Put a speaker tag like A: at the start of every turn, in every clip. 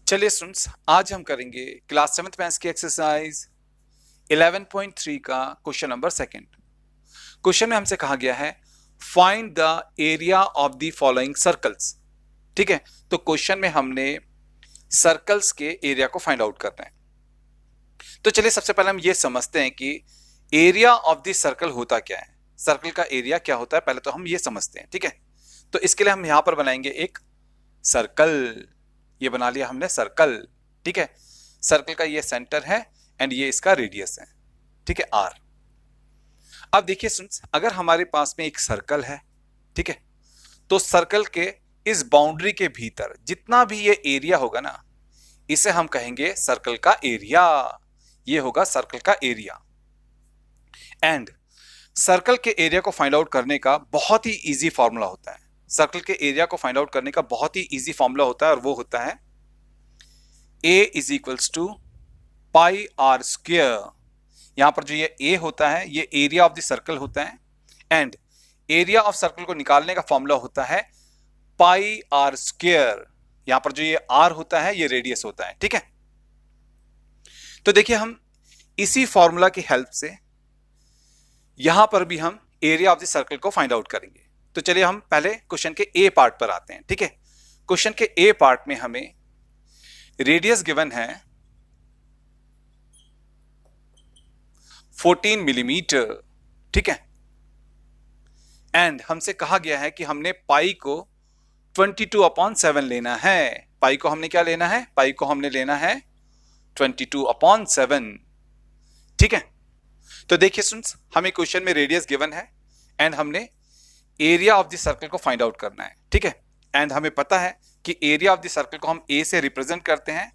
A: चलिए स्टूडेंट्स, आज हम करेंगे क्लास 7th मैथ्स की एक्सरसाइज 11.3 का क्वेश्चन नंबर सेकंड। क्वेश्चन में हमसे कहा गया है find the area of the following circles. ठीक है, तो क्वेश्चन में हमने सर्कल्स के एरिया को फाइंड आउट करना है। तो चलिए सबसे पहले हम ये समझते हैं कि एरिया ऑफ द सर्कल होता क्या है, सर्कल का एरिया क्या होता है, पहले तो हम ये समझते हैं। ठीक है, तो इसके लिए हम यहां पर बनाएंगे एक सर्कल। ये बना लिया हमने सर्कल। ठीक है, सर्कल का ये सेंटर है एंड ये इसका रेडियस है। ठीक है, आर। अब देखिए स्टूडेंट्स, अगर हमारे पास में एक सर्कल है, ठीक है, तो सर्कल के इस बाउंड्री के भीतर जितना भी ये एरिया होगा ना, इसे हम कहेंगे सर्कल का एरिया। ये होगा सर्कल का एरिया। एंड सर्कल के एरिया को फाइंड आउट करने का बहुत ही इजी फॉर्मूला होता है। सर्कल के एरिया को फाइंड आउट करने का बहुत ही इजी फॉर्मूला होता है और वो होता है a is equals to pi r square. यहां पर जो ये a होता है ये एरिया ऑफ द सर्कल होता है एंड एरिया ऑफ सर्कल को निकालने का फॉर्मूला होता है पाई आर स्क्वेयर। यहां पर जो ये r होता है ये रेडियस होता है। ठीक है, तो देखिए हम इसी फॉर्मूला की हेल्प से यहां पर भी हम एरिया ऑफ द सर्कल को फाइंड आउट करेंगे। तो चलिए हम पहले क्वेश्चन के ए पार्ट पर आते हैं। ठीक है, क्वेश्चन के ए पार्ट में हमें रेडियस गिवन है 14 मिलीमीटर। ठीक है, एंड हमसे कहा गया है कि हमने पाई को 22/7 लेना है। पाई को हमने क्या लेना है? पाई को हमने लेना है 22/7। ठीक है, तो देखिए स्टूडेंट्स, हमें क्वेश्चन में रेडियस गिवन है एंड हमने एरिया ऑफ द सर्कल को फाइंड आउट करना है। ठीक है, एंड हमें पता है कि एरिया ऑफ द सर्कल को हम ए से रिप्रेजेंट करते हैं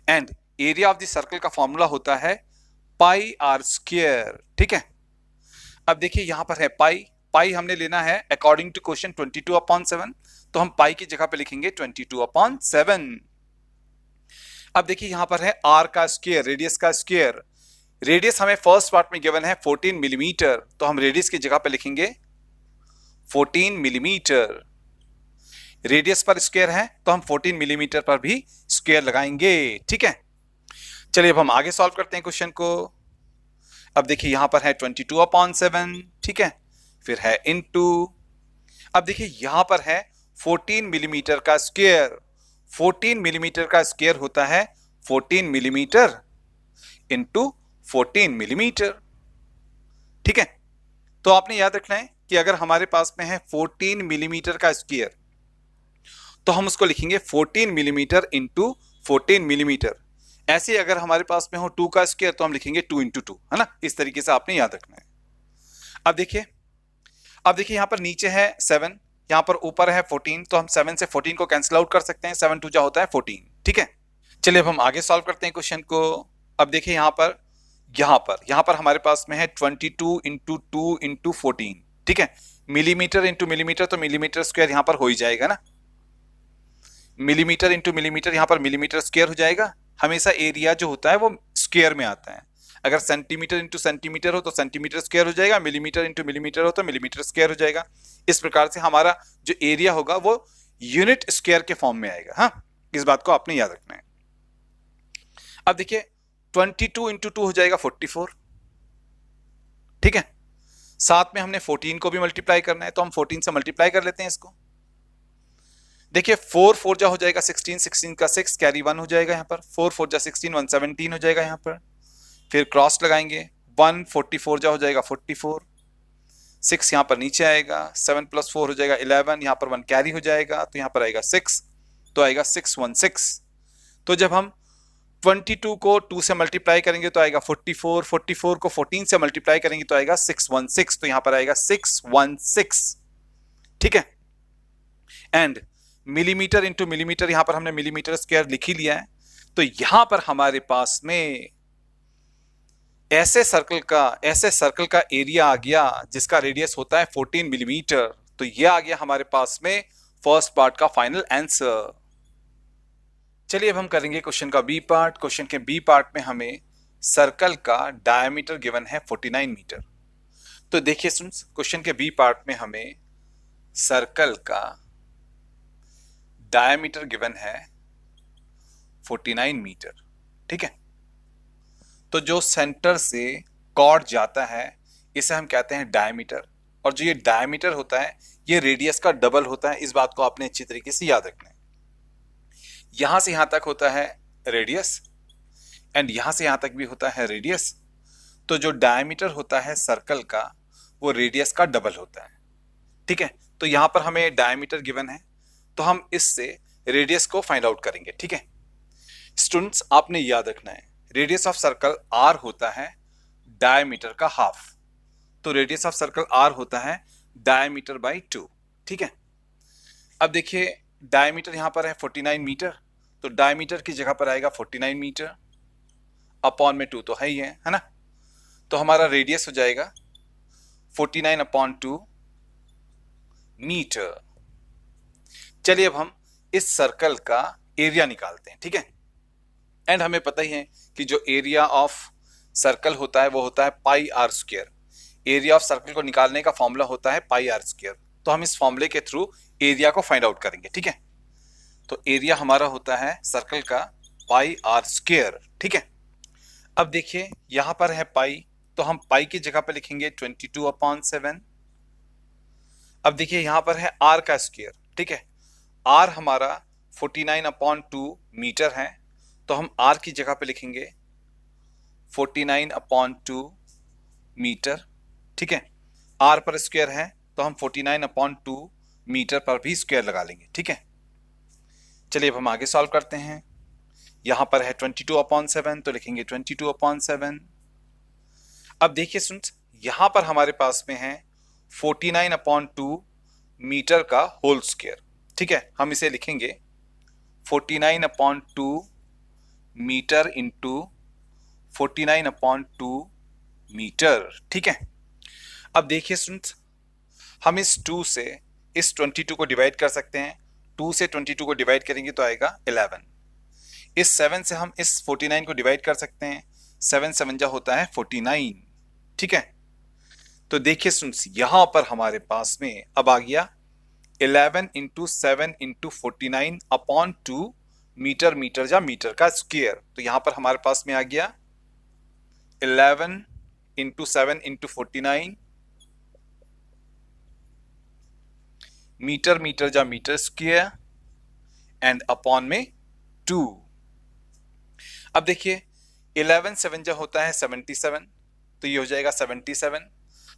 A: and area of the circle का फॉर्मूला होता है पाई आर स्क्वायर। ठीक है, अब देखिए यहां पर है पाई। पाई हमने लेना है अकॉर्डिंग टू क्वेश्चन 22/7, तो हम पाई की जगह पे लिखेंगे 22/7। अब देखिए यहां पर है आर का स्क्वायर, रेडियस का स्क्वायर। रेडियस हमें फर्स्ट पार्ट में गिवन है 14 मिलीमीटर, तो हम रेडियस की जगह पे लिखेंगे 14 मिलीमीटर। रेडियस पर स्क्वायर है तो हम 14 मिलीमीटर पर भी स्क्वायर लगाएंगे। ठीक है, चलिए अब हम आगे सॉल्व करते हैं क्वेश्चन को। अब देखिए यहां पर है 22/7। ठीक है, फिर है इनटू, अब देखिए यहां पर है 14 मिलीमीटर का स्क्वायर। 14 मिलीमीटर का स्क्वायर होता है 14 मिलीमीटर इंटू 14 मिलीमीटर। ठीक है, तो आपने याद रखना है कि अगर हमारे पास में है 14 मिलीमीटर का स्क्वायर तो हम उसको लिखेंगे 14 मिलीमीटर इंटू 14 मिलीमीटर। ऐसे ही अगर हमारे पास में हो 2 का स्क्वायर तो हम लिखेंगे 2 इंटू 2, है ना। इस तरीके से आपने याद रखना है। अब देखिए यहां पर नीचे है 7, यहां पर ऊपर है 14, तो हम 7 से 14 को कैंसिल आउट कर सकते हैं। 7 2 जा होता है 14। ठीक है, चलिए अब हम आगे सॉल्व करते हैं क्वेश्चन को। अब देखिए यहां पर हमारे पास में है 22 इंटू 2 इंटू 14। ठीक है, मिलीमीटर इंटू मिलीमीटर, तो मिलीमीटर स्क्वायर यहां पर हो ही जाएगा ना। मिलीमीटर इंटू मिलीमीटर यहां पर मिलीमीटर स्क्वायर हो जाएगा। हमेशा एरिया जो होता है वो स्क्वायर में आता है। अगर सेंटीमीटर इंटू सेंटीमीटर हो तो सेंटीमीटर स्क्वायर हो जाएगा, मिलीमीटर इंटू मिलीमीटर हो तो मिलीमीटर स्क्वायर हो जाएगा। इस प्रकार से हमारा जो एरिया होगा वो यूनिट स्क्वायर के फॉर्म में आएगा। हाँ, इस बात को आपने याद रखना है। अब देखिए 22 इंटू 2 हो जाएगा 44। ठीक है, साथ में हमने 14 को भी मल्टीप्लाई करना है, तो हम 14 से मल्टीप्लाई कर लेते हैं इसको। देखिए 4 4 जा हो जाएगा 16, 16 का 6 कैरी 1 हो जाएगा यहाँ पर। 4 4 जा 16, 117 हो जाएगा यहाँ पर। फिर क्रॉस लगाएंगे, 1 44 जा हो जाएगा 44, 6 यहाँ पर नीचे आएगा, 7 + 4 हो जाएगा 11, यहाँ पर 1 कैरी हो जाएगा तो यहाँ पर आएगा 6, तो आएगा 616। तो जब हम 22 को 2 से मल्टीप्लाई करेंगे तो आएगा 44, 44 को 14 से मल्टीप्लाई करेंगे तो आएगा 616, तो यहाँ पर आएगा 616। ठीक है, एंड मिलीमीटर इंटू मिलीमीटर, यहां पर हमने मिलीमीटर स्क्वायर लिख ही लिया है। तो यहां पर हमारे पास में ऐसे सर्कल का एरिया आ गया जिसका रेडियस होता है 14 मिलीमीटर। तो यह आ गया हमारे पास में फर्स्ट पार्ट का फाइनल आंसर। चलिए अब हम करेंगे क्वेश्चन का बी पार्ट। क्वेश्चन के बी पार्ट में हमें सर्कल का डायमीटर गिवन है 49 मीटर। तो देखिए स्टूडेंट्स, क्वेश्चन के बी पार्ट में हमें सर्कल का डायमीटर गिवन है 49 मीटर। ठीक है, तो जो सेंटर से कॉर्ड जाता है इसे हम कहते हैं डायमीटर, और जो ये डायमीटर होता है ये रेडियस का डबल होता है। इस बात को आपने अच्छी तरीके से याद रखना है। यहां से यहां तक होता है रेडियस, एंड यहां से यहां तक भी होता है रेडियस। तो जो डायमीटर होता है सर्कल का वो रेडियस का डबल होता है। ठीक है, तो यहां पर हमें डायमीटर गिवन है, तो हम इससे रेडियस को फाइंड आउट करेंगे। ठीक है स्टूडेंट्स, आपने याद रखना है रेडियस ऑफ सर्कल आर होता है डायमीटर का हाफ। तो रेडियस ऑफ सर्कल आर होता है डायमीटर बाई 2। ठीक है, अब देखिए डायमीटर यहां पर है 49 मीटर, तो डायमीटर की जगह पर आएगा 49 मीटर अपॉन में 2 तो है ही है ना। तो हमारा रेडियस हो जाएगा 49 अपॉन 2 मीटर। चलिए अब हम इस सर्कल का एरिया निकालते हैं। ठीक है, एंड हमें पता ही है कि जो एरिया ऑफ सर्कल होता है वो होता है pi R square. Area of circle को निकालने का फॉर्मूला होता है पाई आर स्क्वायर, तो हम इस फॉर्मूले के थ्रू एरिया को फाइंड आउट करेंगे। ठीक है, तो एरिया हमारा होता है सर्कल का पाई आर स्क्वायर। ठीक है, अब देखिए यहां पर है पाई, तो हम पाई की जगह पर लिखेंगे 22/7। अब देखिए यहां पर है आर का स्क्वायर। ठीक है, आर हमारा 49/2 मीटर है, तो हम आर की जगह पे लिखेंगे 49/2 मीटर। ठीक है, आर पर स्क्वायर है तो हम 49/2 मीटर पर भी स्क्वायर लगा लेंगे। ठीक है, चलिए अब हम आगे सॉल्व करते हैं। यहां पर है 22/7 तो लिखेंगे 22/7। अब देखिए स्टूडेंट्स, यहां पर हमारे पास में है 49/2 मीटर का होल स्क्वायर। ठीक है, हम इसे लिखेंगे 49/2 मीटर इंटू 49/2 मीटर। ठीक है, अब देखिए स्टूडेंट्स, हम इस 2 से इस 22 को डिवाइड कर सकते हैं। 2 से 22 को डिवाइड करेंगे तो आएगा 11। इस 7 से हम इस 49 को डिवाइड कर सकते हैं। 7 7 जा होता है 49। ठीक है, तो देखिए स्टूडेंट्स यहां पर हमारे पास में अब आ गया 11 into 7 into 49 upon 2 meter, meter जा मीटर का स्क्वायर। तो यहां पर हमारे पास में आ गया 11 इंटू 7 इंटू 49 मीटर, मीटर जा मीटर स्क्वायर एंड अपॉन में 2। अब देखिए 11 7 जा होता है 77, तो ये हो जाएगा 77।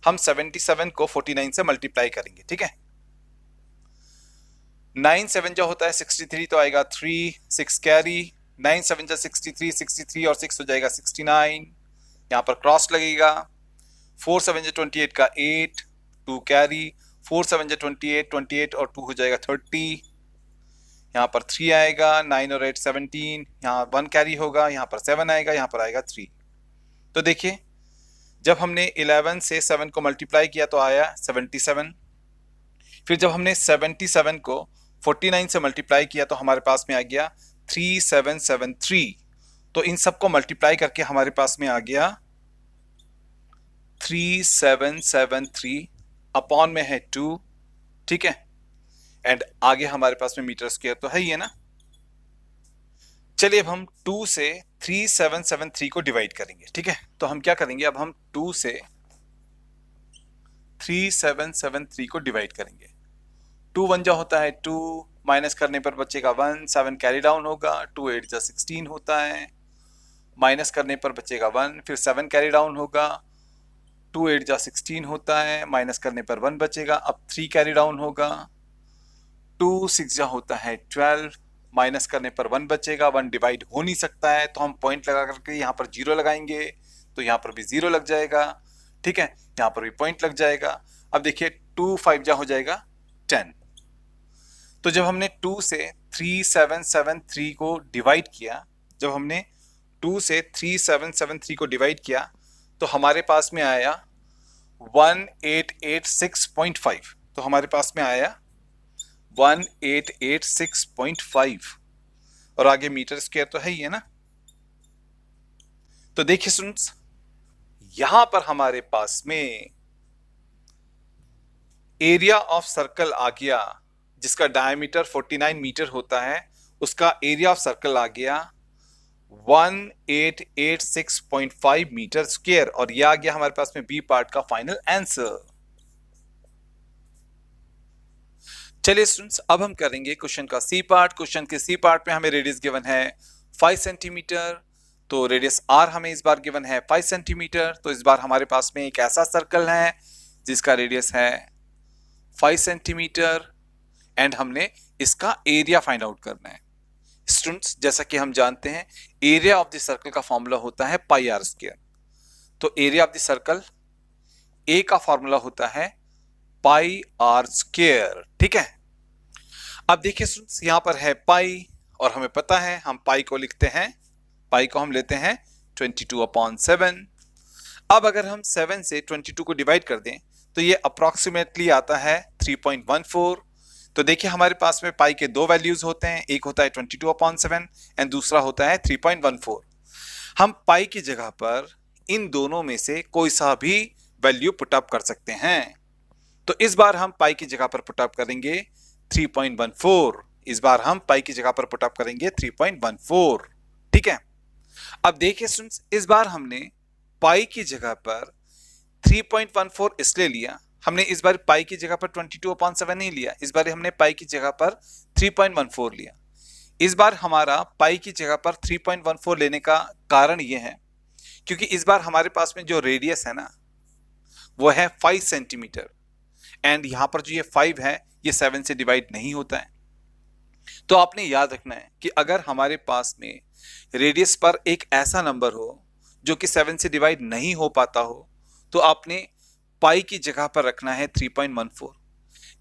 A: हम 77 को 49 से मल्टीप्लाई करेंगे। ठीक है, 9 7 जा होता है 63 तो आएगा 3, 6 कैरी, 9 7 जा 63, 63 और 6 हो जाएगा 69, यहाँ पर क्रॉस लगेगा। 4 7 जा 28 का 8, 2 कैरी, 4 7 जा 28, 28 और 2 हो जाएगा 30, यहाँ पर 3 आएगा, 9 और 8 17, यहाँ 1 कैरी होगा, यहाँ पर 7 आएगा, यहाँ पर आएगा 3। तो देखिए जब हमने 11 से 7 को मल्टीप्लाई किया तो आया 77। फिर जब हमने 77 को 49 से मल्टीप्लाई किया तो हमारे पास में आ गया 3773। तो इन सबको मल्टीप्लाई करके हमारे पास में आ गया 3773 अपॉन में है 2। ठीक है, एंड आगे हमारे पास में मीटर स्क्वायर तो है ही है ना। चलिए अब हम 2 से 3773 को डिवाइड करेंगे। ठीक है, तो हम क्या करेंगे, अब हम 2 से 3773 को डिवाइड करेंगे। 2 1 जा होता है 2, माइनस करने पर बचेगा 1, 7 कैरी डाउन होगा, 2 8 जा 16 होता है, माइनस करने पर बचेगा 1, फिर 7 कैरी डाउन होगा, 2 8 जा 16 होता है, माइनस करने पर 1 बचेगा, अब 3 कैरी डाउन होगा, 2 6 जा होता है 12, माइनस करने पर 1 बचेगा, 1 डिवाइड हो नहीं सकता है तो हम पॉइंट लगा करके यहाँ पर 0 लगाएंगे, तो यहाँ पर भी 0 लग जाएगा। ठीक है, यहाँ पर भी पॉइंट लग जाएगा। अब देखिए 2 5 जा हो जाएगा 10। तो जब हमने 2 से 3773 को डिवाइड किया, जब हमने 2 से 3773 को डिवाइड किया तो हमारे पास में आया 1886.5। तो हमारे पास में आया 1886.5 और आगे मीटर स्क्वायर तो है ही है ना। तो देखिए स्टूडेंट्स यहां पर हमारे पास में एरिया ऑफ सर्कल आ गया जिसका डायमीटर 49 मीटर होता है, उसका एरिया ऑफ सर्कल आ गया 1886.5 मीटर स्क्वायर, और यह आ गया हमारे पास में बी पार्ट का फाइनल आंसर। चलिए स्टूडेंट्स, अब हम करेंगे क्वेश्चन का सी पार्ट। क्वेश्चन के सी पार्ट में हमें रेडियस गिवन है 5 सेंटीमीटर, तो रेडियस आर हमें इस बार गिवन है 5 सेंटीमीटर। तो इस बार हमारे पास में एक ऐसा सर्कल है जिसका रेडियस है 5 सेंटीमीटर एंड हमने इसका एरिया फाइंड आउट करना है। स्टूडेंट्स, जैसा कि हम जानते हैं एरिया ऑफ द सर्कल का फॉर्मूला होता है पाई आर स्क्वायर। तो area of the circle A का फॉर्मूला होता है पाई आर स्क्वायर। ठीक है, अब देखिए स्टूडेंट्स, यहां पर है पाई और हमें पता है हम पाई को लिखते हैं, पाई को हम लेते हैं 22/7। अब अगर हम 7 से 22 को डिवाइड कर दें तो ये अप्रोक्सीमेटली आता है 3.14। तो देखिए हमारे पास में पाई के दो वैल्यूज होते हैं, एक होता है 22/7 एंड दूसरा होता है 3.14। हम पाई की जगह पर इन दोनों में से कोई सा भी वैल्यू पुटअप कर सकते हैं। तो इस बार हम पाई की जगह पर पुटअप करेंगे 3.14। इस बार हम पाई की जगह पर पुटअप करेंगे 3.14। ठीक है, अब देखिए स्टूडेंट्स, इस बार हमने पाई की जगह पर 3.14 इसलिए लिया, हमने इस बार पाई की जगह पर 22/7 नहीं लिया, इस बार हमने पाई की जगह पर 3.14 लिया। इस बार हमारा पाई की जगह पर 3.14 लेने का कारण यह है क्योंकि इस बार हमारे पास में जो रेडियस है ना वो है 5 सेंटीमीटर एंड यहां पर जो ये 5 है ये 7 से डिवाइड नहीं होता है। तो आपने याद रखना है कि अगर हमारे पास में रेडियस पर एक ऐसा नंबर हो जो कि 7 से डिवाइड नहीं हो पाता हो तो आपने पाई की जगह पर रखना है 3.14।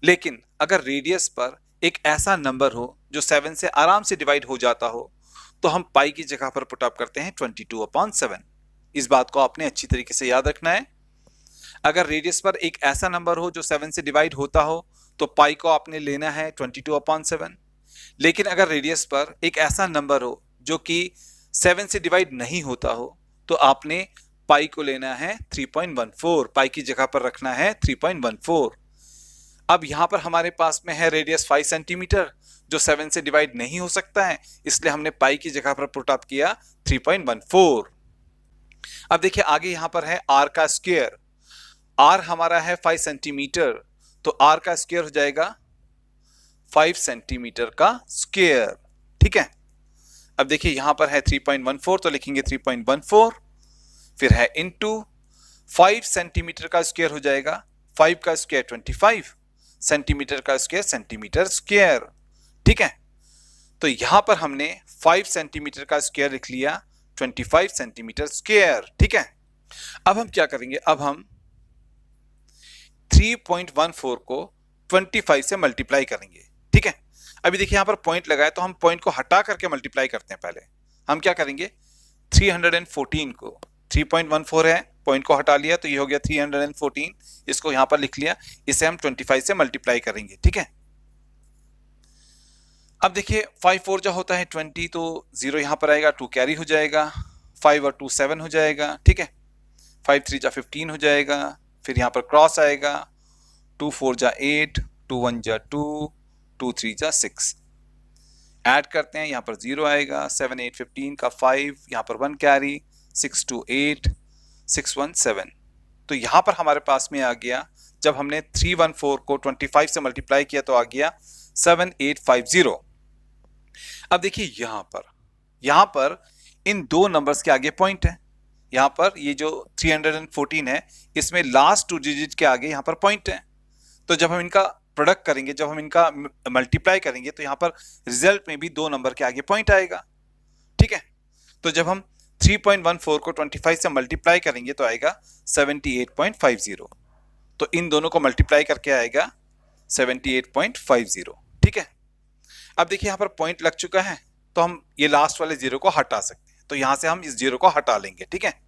A: लेकिन अगर रेडियस पर एक ऐसा नंबर हो जो 7 से आराम से डिवाइड हो जाता हो तो हम पाई की जगह पर पुटअप करते हैं 22/7। इस बात को आपने अच्छी तरीके से याद रखना है। अगर रेडियस पर एक ऐसा नंबर हो जो 7 से डिवाइड होता हो तो पाई को आपने लेना है 22/7। लेकिन अगर रेडियस पर एक ऐसा नंबर हो जो कि 7 से डिवाइड नहीं होता हो तो आपने पाई को लेना है 3.14, पाई की जगह पर रखना है 3.14। अब यहां पर हमारे पास में है रेडियस 5 सेंटीमीटर जो 7 से डिवाइड नहीं हो सकता है, इसलिए हमने पाई की जगह पर पुट अप किया 3.14। अब देखिए आगे यहां पर है आर का स्क्वायर। आर हमारा है 5 सेंटीमीटर, तो आर का स्क्वायर हो जाएगा 5 सेंटीमीटर का स्क्वायर। ठीक है, अब देखिए यहां पर है 3.14 तो लिखेंगे 3.14, फिर है इनटू 5 सेंटीमीटर का स्क्वायर हो जाएगा 5 का स्क्वायर 25, सेंटीमीटर का स्क्वायर सेंटीमीटर स्क्वायर। ठीक है, तो यहां पर हमने 5 सेंटीमीटर का स्क्वायर लिख लिया 25 सेंटीमीटर स्क्वायर। ठीक है, अब हम क्या करेंगे, अब हम 3.14 को 25 से मल्टीप्लाई करेंगे। ठीक है, अभी देखिए यहां पर पॉइंट लगाए तो हम पॉइंट को हटा करके मल्टीप्लाई करते हैं। पहले हम क्या करेंगे 314 को, 3.14 है, पॉइंट को हटा लिया तो ये हो गया 314, इसको यहां पर लिख लिया, इसे हम 25 से मल्टीप्लाई करेंगे। ठीक है, अब देखिए 5 4 जो होता है 20, तो 0 यहां पर आएगा, 2 कैरी हो जाएगा, 5 और 2 7 हो जाएगा। ठीक है, 5 3 जा 15 हो जाएगा, फिर यहां पर क्रॉस आएगा, 2 4 जा 8, 2 1 जा 2, 2 3 जा 6, ऐड करते हैं, यहां पर 0 आएगा, 7 8 15 का 5, यहां पर 1 कैरी, 6 2 8, 6 1 7। तो यहां पर हमारे पास में आ गया, जब हमने 314 को 25 से मल्टीप्लाई किया तो आ गया 7850। अब देखिए यहां पर इन दो नंबर्स के आगे पॉइंट है, यहां पर ये जो 314 है इसमें लास्ट 2 डिजिट के आगे यहां पर पॉइंट है। तो जब हम इनका प्रोडक्ट करेंगे, जब हम इनका मल्टीप्लाई करेंगे तो यहां पर रिजल्ट में भी 2 नंबर के आगे पॉइंट आएगा। ठीक है, तो जब हम 3.14 को 25 से मल्टीप्लाई करेंगे तो आएगा 78.50, तो इन दोनों को मल्टीप्लाई करके आएगा 78.50। ठीक है, अब देखिए यहां पर पॉइंट लग चुका है तो हम ये लास्ट वाले 0 को हटा सकते हैं, तो यहां से हम इस 0 को हटा लेंगे। ठीक है,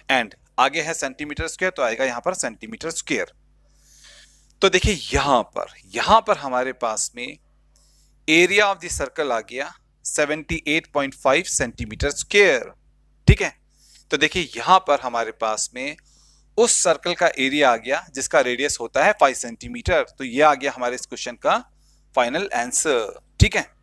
A: एंड आगे है सेंटीमीटर स्क्वायर तो आएगा यहां पर सेंटीमीटर स्क्वायर। तो देखिए यहां पर हमारे पास में एरिया ऑफ द सर्कल आ गया 78.5 सेंटीमीटर स्क्वायर। ठीक है, तो देखिए यहां पर हमारे पास में उस सर्कल का एरिया आ गया जिसका रेडियस होता है 5 सेंटीमीटर। तो ये आ गया हमारे इस क्वेश्चन का फाइनल आंसर। ठीक है,